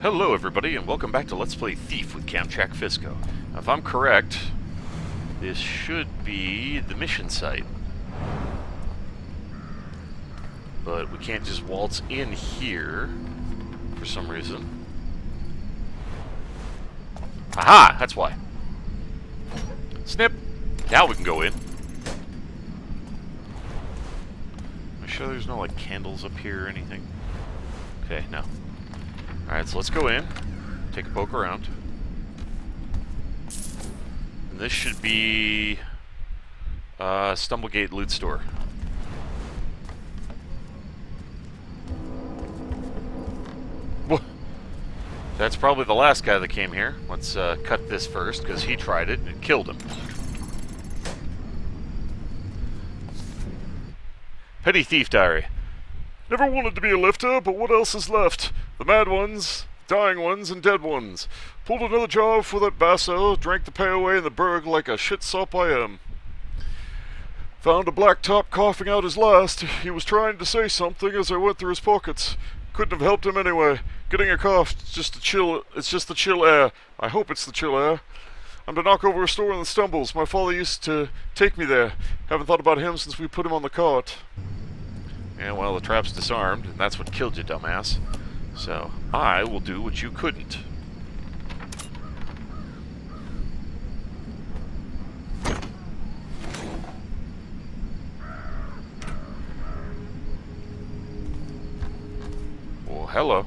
Hello everybody, and welcome back to Let's Play Thief with Kamchak Fisco. Now, if I'm correct, this should be the mission site. But we can't just waltz in here for some reason. Aha! That's why. Snip! Now we can go in. Am I sure there's no, like, candles up here or anything? Okay, no. Alright, so let's go in, take a poke around. And this should be Stumblegate Loot Store. Whoa. That's probably the last guy that came here. Let's cut this first, because he tried it and it killed him. Petty Thief Diary. Never wanted to be a lifter, but what else is left? The mad ones, dying ones, and dead ones. Pulled another job for that basso, drank the pay away in the burg like a shit sop I am. Found a black top coughing out his last. He was trying to say something as I went through his pockets. Couldn't have helped him anyway. Getting a cough, it's just the chill air. I hope it's the chill air. I'm to knock over a store in the Stumbles. My father used to take me there. Haven't thought about him since we put him on the cart. And well, the trap's disarmed, and that's what killed you, dumbass. So, I will do what you couldn't. Well, hello.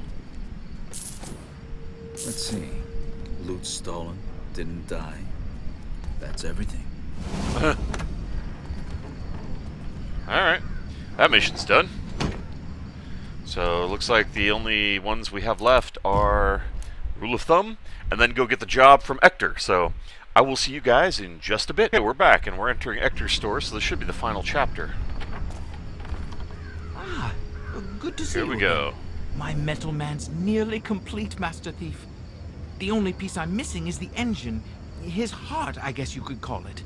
Let's see. Loot stolen, didn't die. That's everything. Alright. That mission's done. So, it looks like the only ones we have left are Rule of Thumb, and then go get the job from Ector. So, I will see you guys in just a bit. Okay, we're back, and we're entering Ector's store, so this should be the final chapter. Ah, good to see you. Here we go. My metal man's nearly complete, Master Thief. The only piece I'm missing is the engine. His heart, I guess you could call it.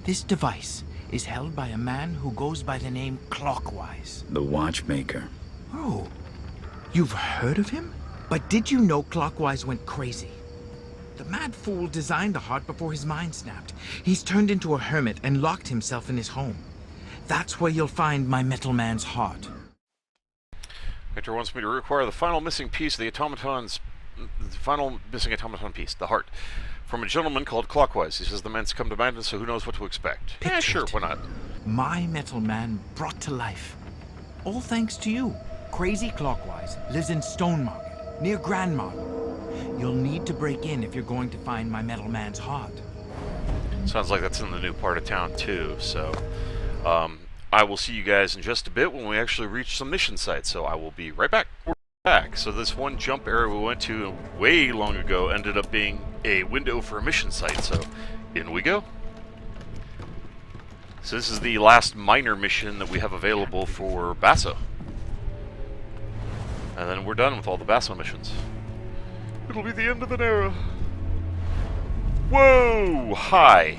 This device is held by a man who goes by the name Clockwise. The watchmaker. Oh, you've heard of him? But did you know Clockwise went crazy? The mad fool designed the heart before his mind snapped. He's turned into a hermit and locked himself in his home. That's where you'll find my metal man's heart. Hector wants me to require the final missing piece of the automaton's... The final missing automaton piece, the heart, from a gentleman called Clockwise. He says the man's come to Madness, so who knows what to expect. Yeah, sure, why not? My metal man brought to life. All thanks to you. Crazy Clockwise lives in Stone Market, near Grand Marble. You'll need to break in if you're going to find my metal man's heart. Sounds like that's in the new part of town, too, so... I will see you guys in just a bit when we actually reach some mission sites, so I will be right back. We're back. So this one jump area we went to way long ago ended up being a window for a mission site, so in we go. So this is the last minor mission that we have available for Basso. And then we're done with all the Basso missions. It'll be the end of an era. Whoa! Hi!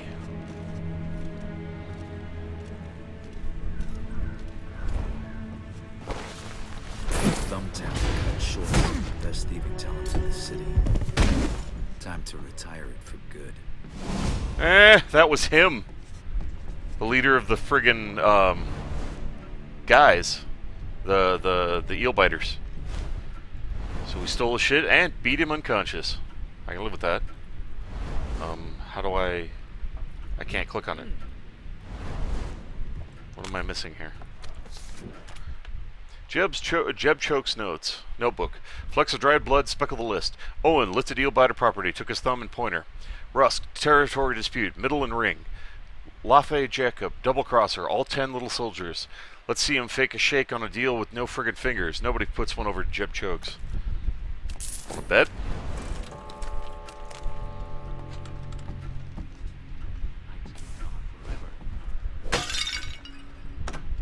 Thumbtack cut short. Best thieving talents in the city. Time to retire it for good. That was him. The leader of the friggin', guys. The eel biters. So we stole his shit and beat him unconscious. I can live with that. How do I can't click on it. What am I missing here? Jeb Choke's notes. Notebook. Flecks of dried blood speckle the list. Owen, listed eel biter property, took his thumb and pointer. Rusk, territory dispute, middle and ring. Lafay Jacob, double crosser, all 10 little soldiers. Let's see him fake a shake on a deal with no friggin' fingers. Nobody puts one over Jeb Chokes. Bet?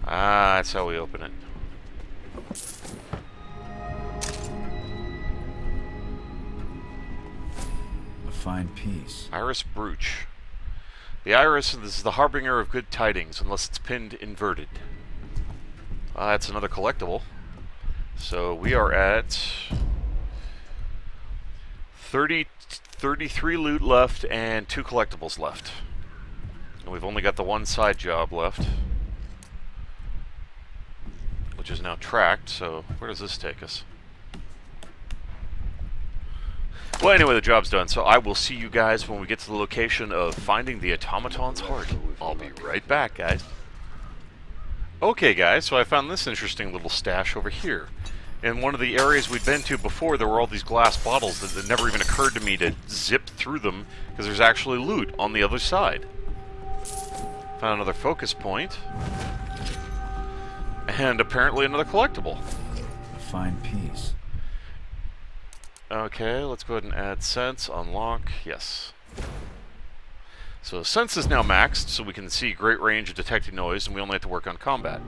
Ah, that's how we open it. A fine piece. Iris brooch. The iris is the harbinger of good tidings, unless it's pinned inverted. That's another collectible. So we are at 33 loot left and 2 collectibles left. And we've only got the one side job left, which is now tracked, so where does this take us? Well, anyway, the job's done, so I will see you guys when we get to the location of finding the automaton's heart. I'll be right back, guys. Okay, guys, so I found this interesting little stash over here. In one of the areas we'd been to before, there were all these glass bottles that it never even occurred to me to zip through them, because there's actually loot on the other side. Found another focus point. And apparently another collectible. A fine piece. Okay, let's go ahead and add sense, unlock, yes. So sense is now maxed, so we can see great range of detecting noise, and we only have to work on combat.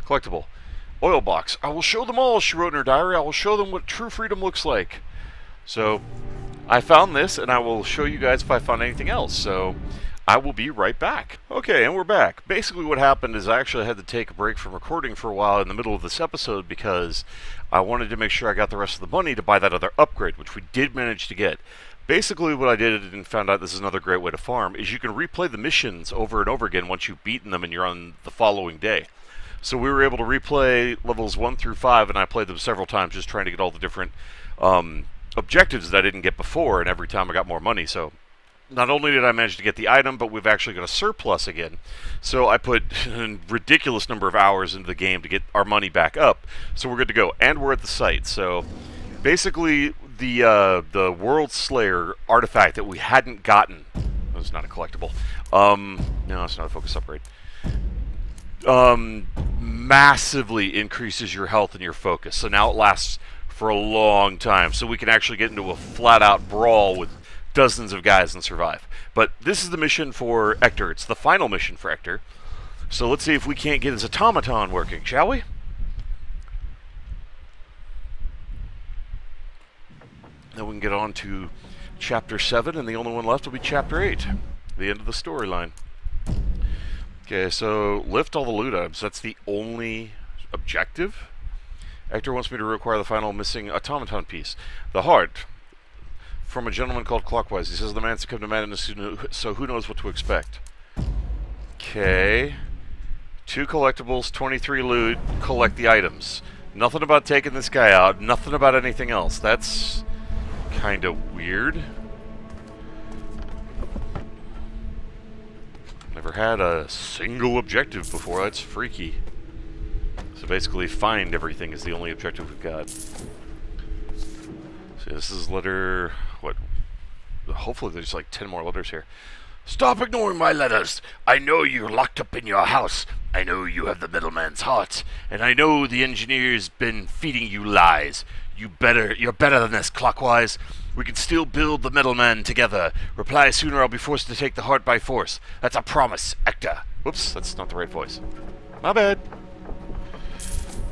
Collectible. Oil box. I will show them all, she wrote in her diary. I will show them what true freedom looks like. So, I found this, and I will show you guys if I found anything else. So, I will be right back. Okay, and we're back. Basically what happened is I actually had to take a break from recording for a while in the middle of this episode because I wanted to make sure I got the rest of the money to buy that other upgrade, which we did manage to get. Basically what I did, and found out this is another great way to farm, is you can replay the missions over and over again once you've beaten them and you're on the following day. So we were able to replay levels 1 through 5, and I played them several times just trying to get all the different objectives that I didn't get before, and every time I got more money. So not only did I manage to get the item, but we've actually got a surplus again. So I put a ridiculous number of hours into the game to get our money back up. So we're good to go, and we're at the site. So basically, the World Slayer artifact that we hadn't gotten. It's not a collectible. No, it's not a focus upgrade. Massively increases your health and your focus. So now it lasts for a long time. So we can actually get into a flat-out brawl with dozens of guys and survive. But this is the mission for Ector. It's the final mission for Ector. So let's see if we can't get his automaton working, shall we? Then we can get on to Chapter 7, and the only one left will be Chapter 8, the end of the storyline. Okay, so lift all the loot items. That's the only objective. Ector wants me to require the final missing automaton piece. The heart. From a gentleman called Clockwise. He says the man succumbed to madness, so who knows what to expect. Okay. 2 collectibles, 23 loot, collect the items. Nothing about taking this guy out, nothing about anything else. That's kind of weird. Never had a single objective before, that's freaky. So basically find everything is the only objective we've got. So this is letter, what? Hopefully there's like 10 more letters here. Stop ignoring my letters! I know you're locked up in your house. I know you have the middleman's heart. And I know the engineer's been feeding you lies. You're better than this, Clockwise. We can still build the middleman together. Reply sooner or I'll be forced to take the heart by force. That's a promise, Ector. Whoops, that's not the right voice. My bad.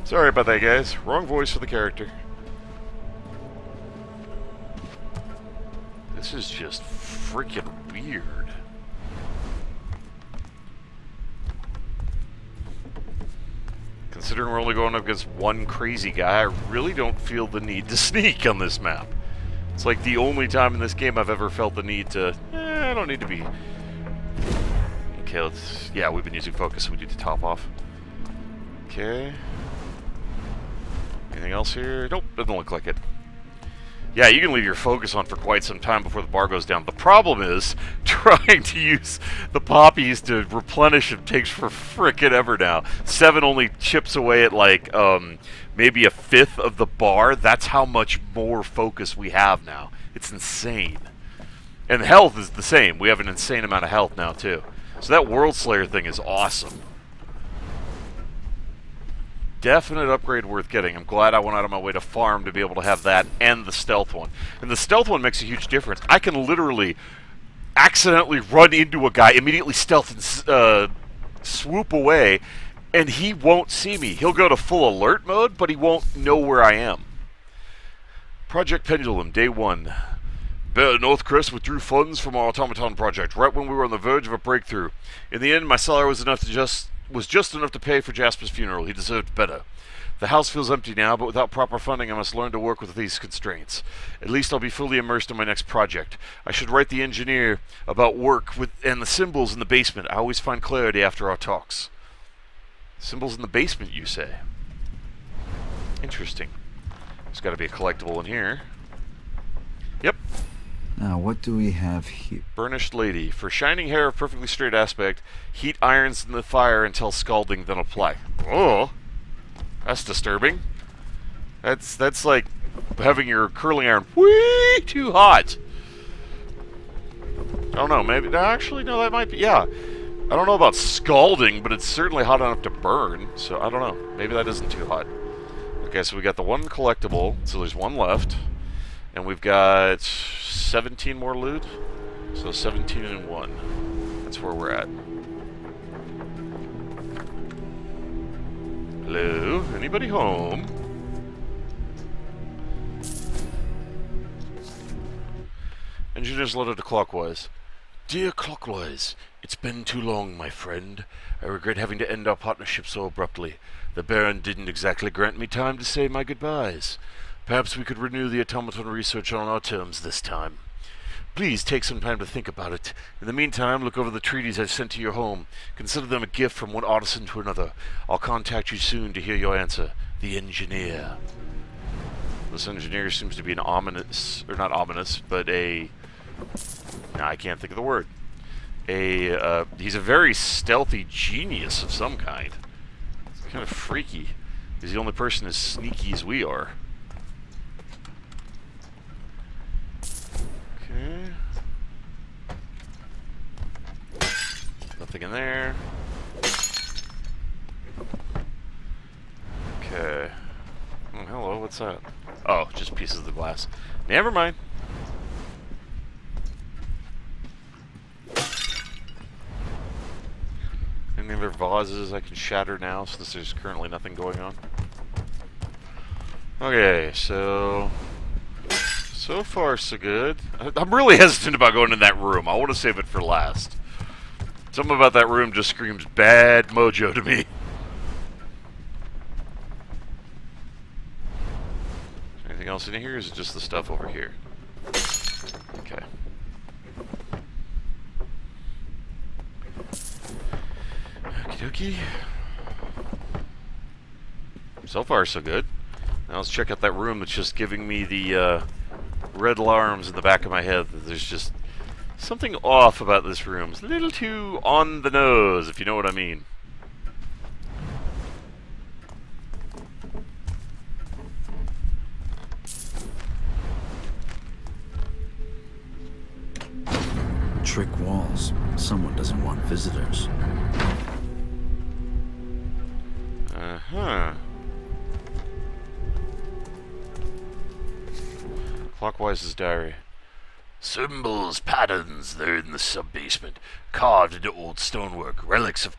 Sorry about that, guys. Wrong voice for the character. This is just freaking weird. Considering we're only going up against one crazy guy, I really don't feel the need to sneak on this map. It's like the only time in this game I've ever felt the need to... I don't need to be... Okay, let's... Yeah, we've been using focus, so we need to top off. Okay. Anything else here? Nope, doesn't look like it. Yeah, you can leave your focus on for quite some time before the bar goes down. The problem is, trying to use the poppies to replenish them takes for frickin' ever now. 7 only chips away at like, maybe a fifth of the bar. That's how much more focus we have now. It's insane. And health is the same. We have an insane amount of health now, too. So that World Slayer thing is awesome. Definite upgrade worth getting. I'm glad I went out of my way to farm to be able to have that and the stealth one. And the stealth one makes a huge difference. I can literally accidentally run into a guy, immediately stealth and swoop away, and he won't see me. He'll go to full alert mode, but he won't know where I am. Project Pendulum, Day 1. Northcrest withdrew funds from our automaton project right when we were on the verge of a breakthrough. In the end, my salary was just enough to pay for Jasper's funeral. He deserved better. The house feels empty now, but without proper funding I must learn to work with these constraints. At least I'll be fully immersed in my next project. I should write the engineer about work with and the symbols in the basement. I always find clarity after our talks. Symbols in the basement, you say? Interesting. There's got to be a collectible in here. Yep. Now, what do we have here? Burnished lady. For shining hair of perfectly straight aspect, heat irons in the fire until scalding, then apply. Oh, that's disturbing. That's like having your curling iron way too hot. I don't know, maybe, actually, no, that might be, yeah. I don't know about scalding, but it's certainly hot enough to burn, so I don't know. Maybe that isn't too hot. Okay, so we got the one collectible, so there's one left. And we've got 17 more loot, so 17 and 1. That's where we're at. Hello? Anybody home? Engineer's letter to Clockwise. Dear Clockwise, it's been too long, my friend. I regret having to end our partnership so abruptly. The Baron didn't exactly grant me time to say my goodbyes. Perhaps we could renew the automaton research on our terms this time. Please take some time to think about it. In the meantime, look over the treaties I've sent to your home. Consider them a gift from one artisan to another. I'll contact you soon to hear your answer. The Engineer. This engineer seems to be an ominous, or not ominous, but a... I can't think of the word. He's a very stealthy genius of some kind. It's kind of freaky. He's the only person as sneaky as we are. Okay. Nothing in there. Okay. Oh, hello, what's that? Oh, just pieces of the glass. Never mind. Any other vases I can shatter now since there's currently nothing going on? Okay, so far so good. I'm really hesitant about going in that room. I want to save it for last. Something about that room just screams bad mojo to me. Anything else in here, or is it just the stuff over here? Okay. Okie dokie. So far so good. Now let's check out that room that's just giving me the red alarms in the back of my head. There's just something off about this room. It's a little too on the nose, if you know what I mean. Trick walls. Someone doesn't want visitors. Uh-huh. Clockwise's diary. Symbols, patterns, they're in the sub-basement, carved into old stonework, relics of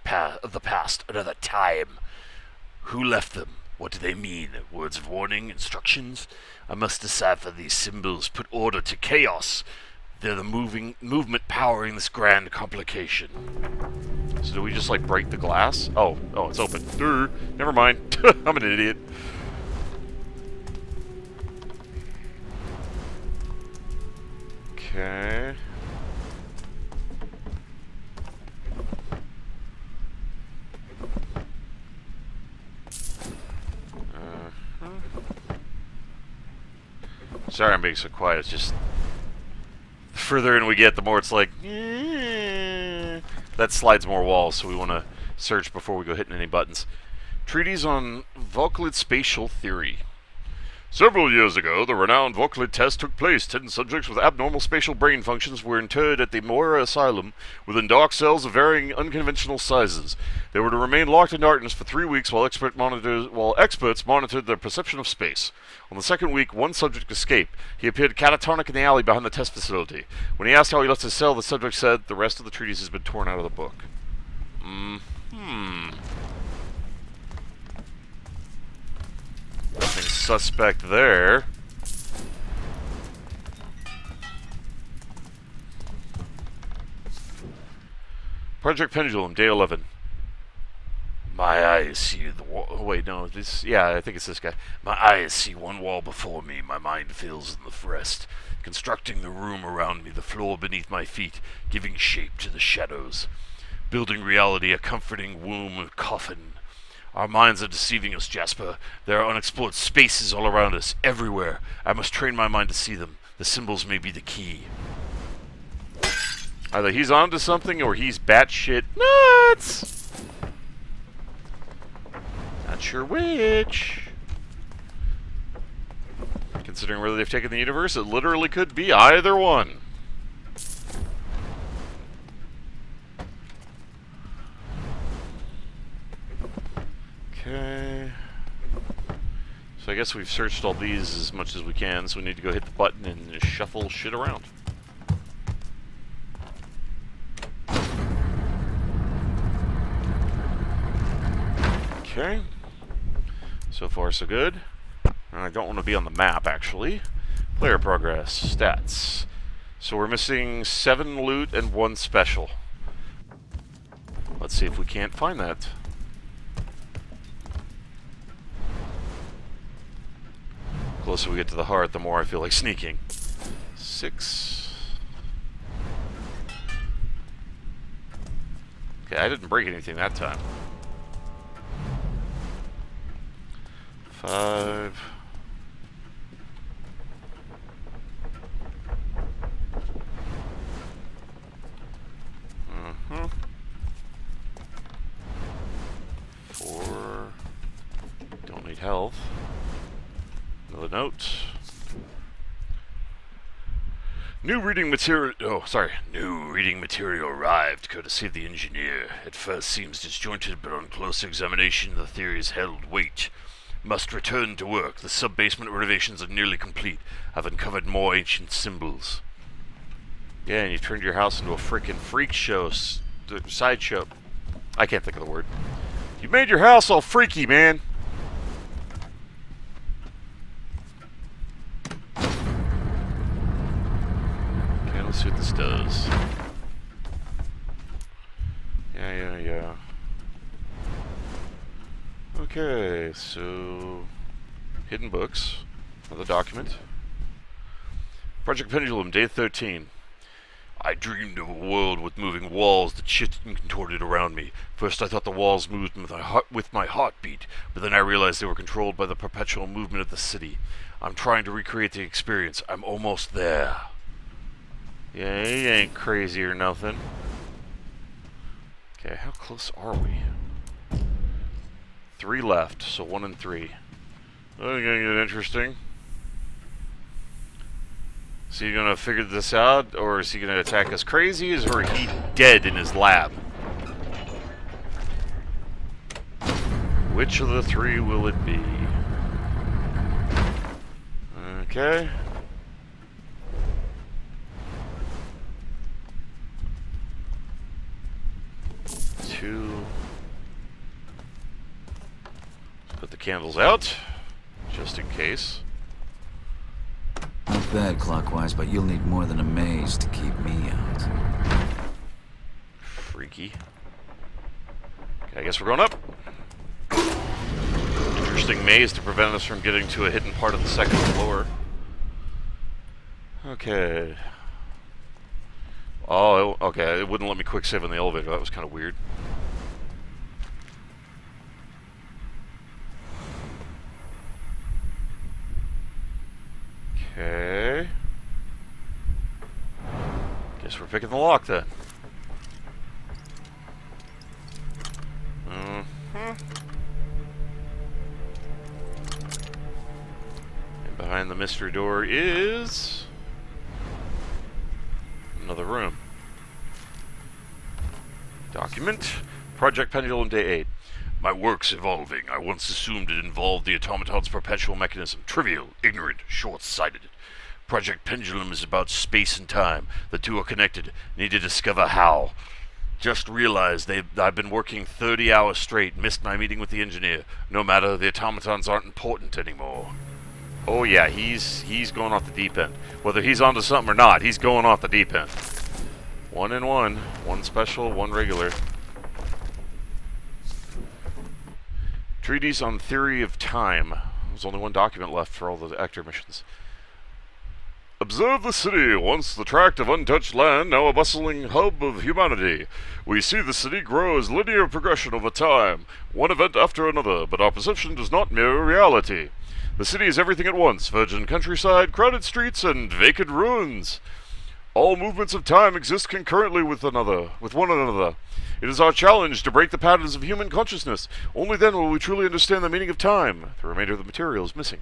the past, another time. Who left them? What do they mean? Words of warning, instructions? I must decipher these symbols, put order to chaos. They're the movement powering this grand complication. So do we just, like, break the glass? Oh, it's open. Never mind. I'm an idiot. Okay. Sorry I'm being so quiet. It's just... the further in we get, the more it's like... That slides more walls, so we want to search before we go hitting any buttons. Treatise on Voclid Spatial Theory. Several years ago, the renowned Voclid test took place. 10 subjects with abnormal spatial brain functions were interred at the Moira Asylum within dark cells of varying unconventional sizes. They were to remain locked in darkness for 3 weeks while experts monitored their perception of space. On the second week, one subject escaped. He appeared catatonic in the alley behind the test facility. When he asked how he left his cell, the subject said, "The rest of the treatise has been torn out of the book." Nothing suspect there. Project Pendulum, Day 11. My eyes see the wall. Oh, wait, no, this. Yeah, I think it's this guy. My eyes see one wall before me. My mind fills in the rest, constructing the room around me, the floor beneath my feet, giving shape to the shadows, building reality a comforting womb of coffin. Our minds are deceiving us, Jasper. There are unexplored spaces all around us, everywhere. I must train my mind to see them. The symbols may be the key. Either he's onto something or he's batshit nuts. Not sure which. Considering where they've taken the universe, it literally could be either one. Okay. So I guess we've searched all these as much as we can, so we need to go hit the button and shuffle shit around. Okay. So far, so good. And I don't want to be on the map, actually. Player progress. Stats. So we're missing 7 loot and 1 special. Let's see if we can't find that. The closer we get to the heart, the more I feel like sneaking. 6. Okay, I didn't break anything that time. 5. Uh-huh. 4. Don't need health. Another note. New reading material arrived, courtesy of the engineer. At first seems disjointed, but on close examination the theories held weight. Must return to work. The sub-basement renovations are nearly complete. I've uncovered more ancient symbols. Yeah, and you turned your house into a freaking freak show, sideshow. I can't think of the word. You made your house all freaky, man. Okay, let's see what this does. Yeah. Okay, so hidden books, another document. Project Pendulum, day 13. I dreamed of a world with moving walls that shifted and contorted around me. First I thought the walls moved with my heartbeat, but then I realized they were controlled by the perpetual movement of the city. I'm trying to recreate the experience. I'm almost there. Yeah, he ain't crazy or nothing. Okay, how close are we? 3 left, so 1 and 3. That's gonna get interesting. Is he gonna figure this out, or is he gonna attack us crazy, or is he dead in his lab? Which of the 3 will it be? Okay. Put the candles out, just in case. Not bad, Clockwise, but you'll need more than a maze to keep me out. Freaky. Okay, I guess we're going up. Interesting maze to prevent us from getting to a hidden part of the second floor. Okay. Oh, okay, it wouldn't let me quick save in the elevator. That was kind of weird. Okay. Guess we're picking the lock then. And behind the mystery door is another room. Document. Project Pendulum, day 8. My work's evolving. I once assumed it involved the automaton's perpetual mechanism. Trivial, ignorant, short-sighted. Project Pendulum is about space and time. The two are connected. Need to discover how. Just realized I've been working 30 hours straight. Missed my meeting with the engineer. No matter, the automatons aren't important anymore. Oh yeah, he's going off the deep end. Whether he's onto something or not, he's going off the deep end. 1 and 1. 1 special, 1 regular. Treatise on Theory of Time. There's only one document left for all the Ector missions. Observe the city, once the tract of untouched land, now a bustling hub of humanity. We see the city grow as linear progression over time, one event after another, but our perception does not mirror reality. The city is everything at once, virgin countryside, crowded streets, and vacant ruins. All movements of time exist concurrently with one another. It is our challenge to break the patterns of human consciousness. Only then will we truly understand the meaning of time. The remainder of the material is missing.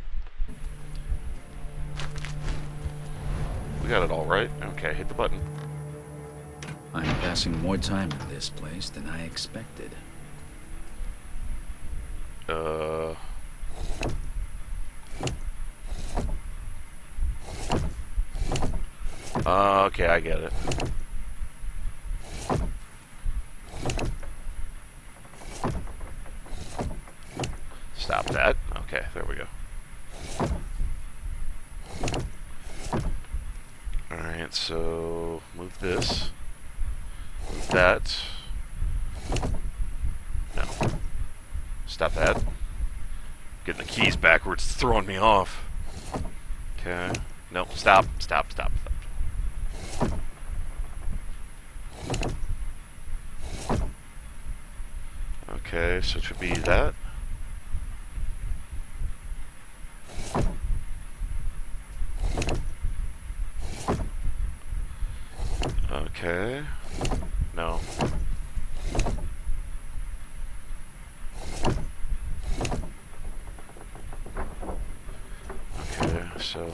We got it all right. Okay, hit the button. I'm passing more time in this place than I expected. Okay, I get it. Stop that. Okay, there we go. Alright, so move this. Move that. No. Stop that. Getting the keys backwards is throwing me off. Okay. No, stop. Okay, so it should be that. Okay. No. Okay, so...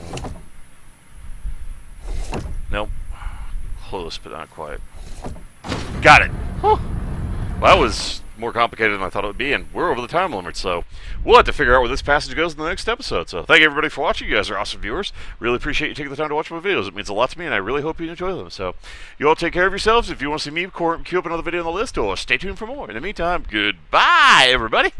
Nope. Close, but not quite. Got it! Whew. Well, that was more complicated than I thought it would be, and we're over the time limit, so we'll have to figure out where this passage goes in the next episode. So thank you everybody for watching. You guys are awesome viewers. Really appreciate you taking the time to watch my videos. It means a lot to me, and I really hope you enjoy them. So you all take care of yourselves. If you want to see me queue up another video on the list, or stay tuned for more. In the meantime, goodbye, everybody!